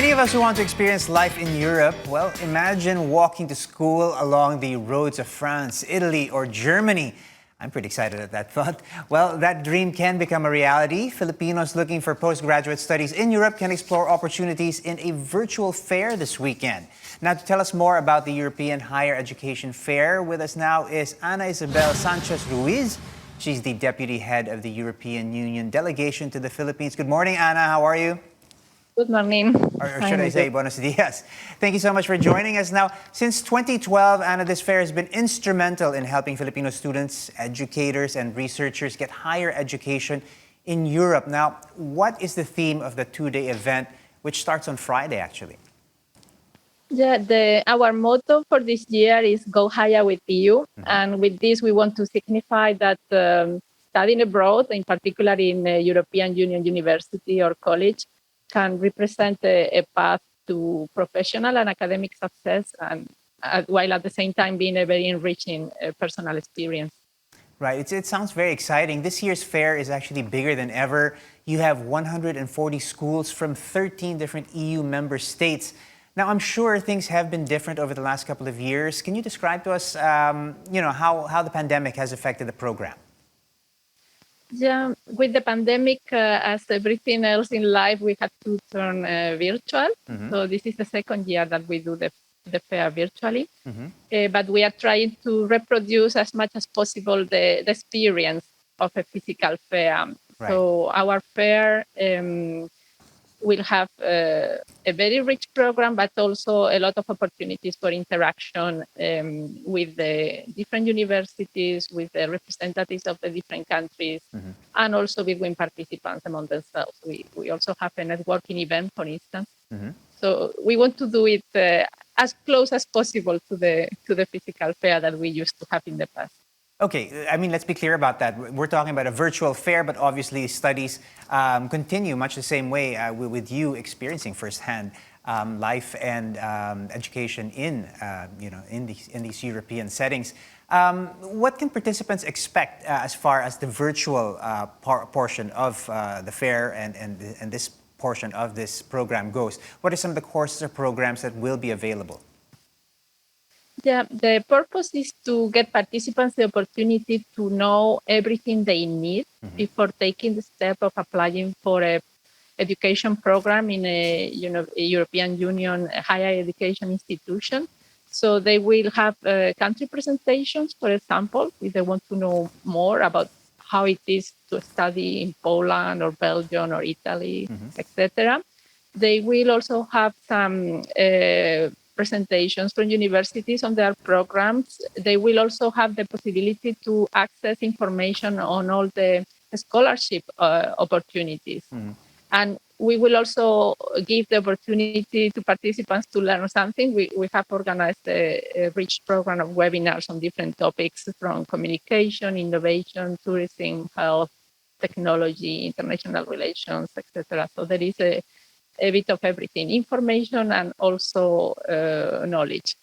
many of us who want to experience life in Europe, well, imagine walking to school along the roads of France, Italy, or Germany. I'm pretty excited at that thought. Well, that dream can become a reality. Filipinos looking for postgraduate studies in Europe can explore opportunities in a virtual fair this weekend. Now, to tell us more about the European Higher Education Fair, with us now is Anna Isabel Sanchez Ruiz. She's the Deputy Head of the European Union Delegation to the Philippines. Good morning, Anna. How are you? Good morning. Or should I say buenos dias? Thank you so much for joining us. Now, since 2012, Anna, this fair has been instrumental in helping Filipino students, educators, and researchers get higher education in Europe. Now, what is the theme of the two-day event, which starts on Friday, actually? Yeah, our motto for this year is Go Higher with EU. Mm-hmm. And with this, we want to signify that studying abroad, in particular in a European Union university or college, can represent a path to professional and academic success, and while at the same time being a very enriching personal experience. Right. It sounds very exciting. This year's fair is actually bigger than ever. You have 140 schools from 13 different EU member states. Now, I'm sure things have been different over the last couple of years. Can you describe to us, how the pandemic has affected the program? Yeah, with the pandemic, as everything else in life, we had to turn virtual. Mm-hmm. So this is the second year that we do the fair virtually. Mm-hmm. But we are trying to reproduce as much as possible the experience of a physical fair. Right. So our fair will have a very rich program, but also a lot of opportunities for interaction with the different universities, with the representatives of the different countries, mm-hmm. and also between participants among themselves. We also have a networking event, for instance. Mm-hmm. So we want to do it as close as possible to the physical fair that we used to have in the past. Okay, I mean, let's be clear about that. We're talking about a virtual fair, but obviously studies continue much the same way with you experiencing firsthand life and education in these European settings. What can participants expect as far as the virtual portion of the fair and this portion of this program goes? What are some of the courses or programs that will be available? Yeah, the purpose is to get participants the opportunity to know everything they need, mm-hmm. before taking the step of applying for a education program in a European Union higher education institution. So they will have country presentations, for example, if they want to know more about how it is to study in Poland or Belgium or Italy, mm-hmm. etc. They will also have some presentations from universities on their programs. They will also have the possibility to access information on all the scholarship opportunities. Mm. And we will also give the opportunity to participants to learn something. We have organized a rich program of webinars on different topics from communication, innovation, tourism, health, technology, international relations, etc. So there is a bit of everything, information and also knowledge.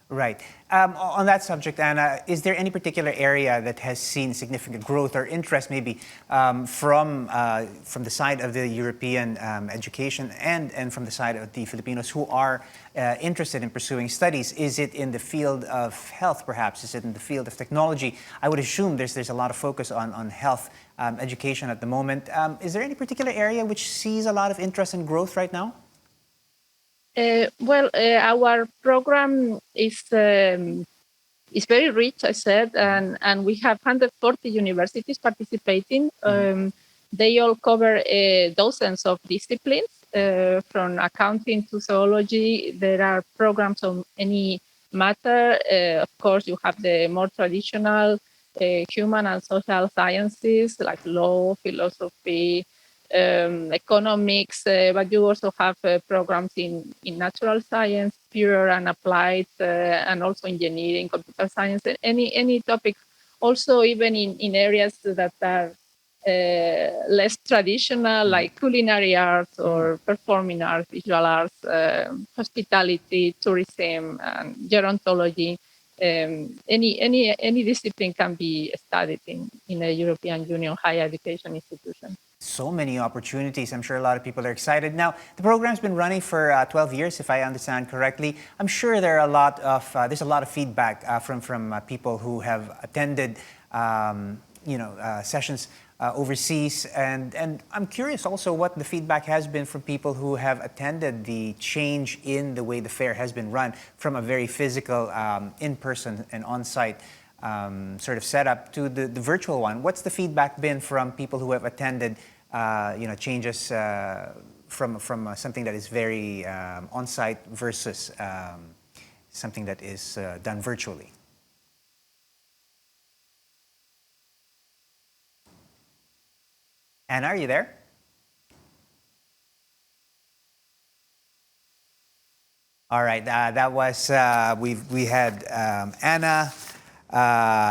Right. On that subject, Anna, is there any particular area that has seen significant growth or interest maybe from the side of the European education and from the side of the Filipinos who are interested in pursuing studies? Is it in the field of health, perhaps? Is it in the field of technology? I would assume there's a lot of focus on health education at the moment. Is there any particular area which sees a lot of interest and growth right now? Our program is very rich, I said, and we have 140 universities participating. Mm-hmm. They all cover dozens of disciplines, from accounting to zoology. There are programs on any matter. Of course, you have the more traditional human and social sciences like law, philosophy, economics, but you also have programs in natural science, pure and applied, and also engineering, computer science, any topic. Also, even in areas that are less traditional, like culinary arts or performing arts, visual arts, hospitality, tourism, and gerontology. Any discipline can be studied in a European Union higher education institution. So many opportunities. I'm sure a lot of people are excited. Now, the program's been running for 12 years, if I understand correctly. I'm sure there are there's a lot of feedback from people who have attended, sessions overseas. And I'm curious also what the feedback has been from people who have attended the change in the way the fair has been run from a very physical, in-person and on-site sort of setup to the virtual one. What's the feedback been from people who have attended, changes from something that is very on-site versus something that is done virtually? Anna, are you there? All right, that was, we had Anna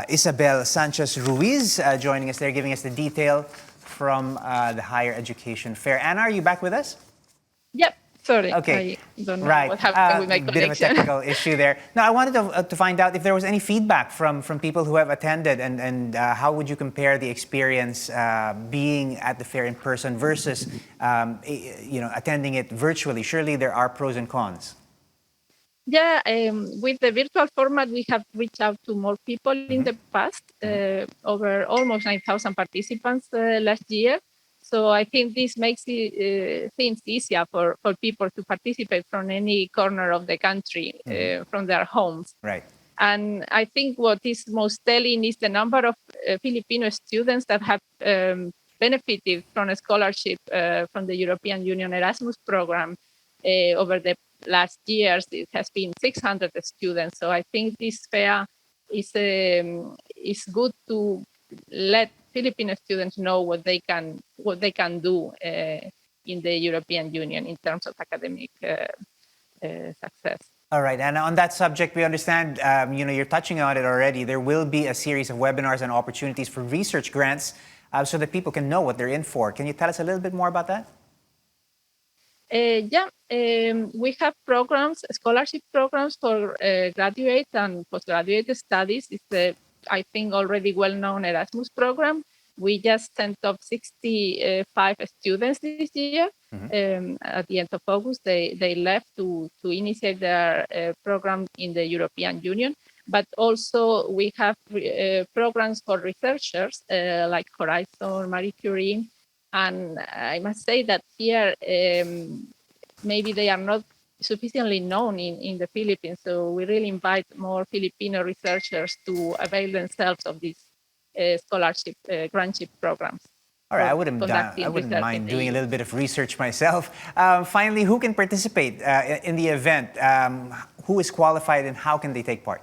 Isabel Sanchez Ruiz joining us there, giving us the detail from the higher education fair. Anna, are you back with us? Yep. Sorry, Okay. I don't know Right. what happened with my Bit of a connection. technical issue there. Now, I wanted to find out if there was any feedback from people who have attended, and how would you compare the experience being at the fair in person versus attending it virtually? Surely there are pros and cons. Yeah, with the virtual format, we have reached out to more people in the past, over almost 9,000 participants last year. So I think this makes things easier for people to participate from any corner of the country, from their homes. Right. And I think what is most telling is the number of Filipino students that have benefited from a scholarship from the European Union Erasmus program over the last years. It has been 600 students. So I think this fair is good to let Filipino students know what they can do in the European Union in terms of academic success. All right, and on that subject, we understand, you're touching on it already. There will be a series of webinars and opportunities for research grants so that people can know what they're in for. Can you tell us a little bit more about that? We have programs, scholarship programs for graduate and postgraduate studies. It's the, I think, already well-known Erasmus program. We just sent off 65 students this year. At the end of August, they left to initiate their program in the European Union. But also we have programs for researchers like Horizon, Marie Curie. And I must say that here, maybe they are not sufficiently known in the Philippines. So we really invite more Filipino researchers to avail themselves of these scholarship, grantship programs. All right, I wouldn't mind doing a little bit of research myself. Finally, who can participate in the event? Who is qualified and how can they take part?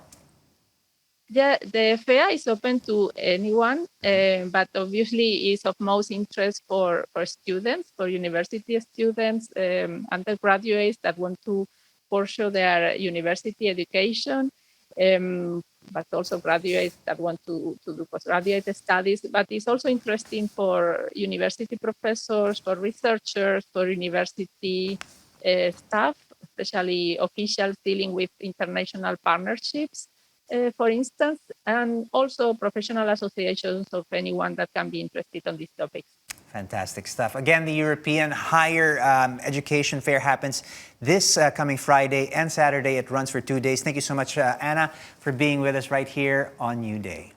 Yeah, the fair is open to anyone, but obviously is of most interest for students, for university students, undergraduates that want to pursue their university education, but also graduates that want to do postgraduate studies. But it's also interesting for university professors, for researchers, for university staff, especially officials dealing with international partnerships. For instance, and also professional associations of anyone that can be interested on these topics. Fantastic stuff. Again, the European Higher Education Fair happens this coming Friday and Saturday. It runs for 2 days. Thank you so much, Anna, for being with us right here on New Day.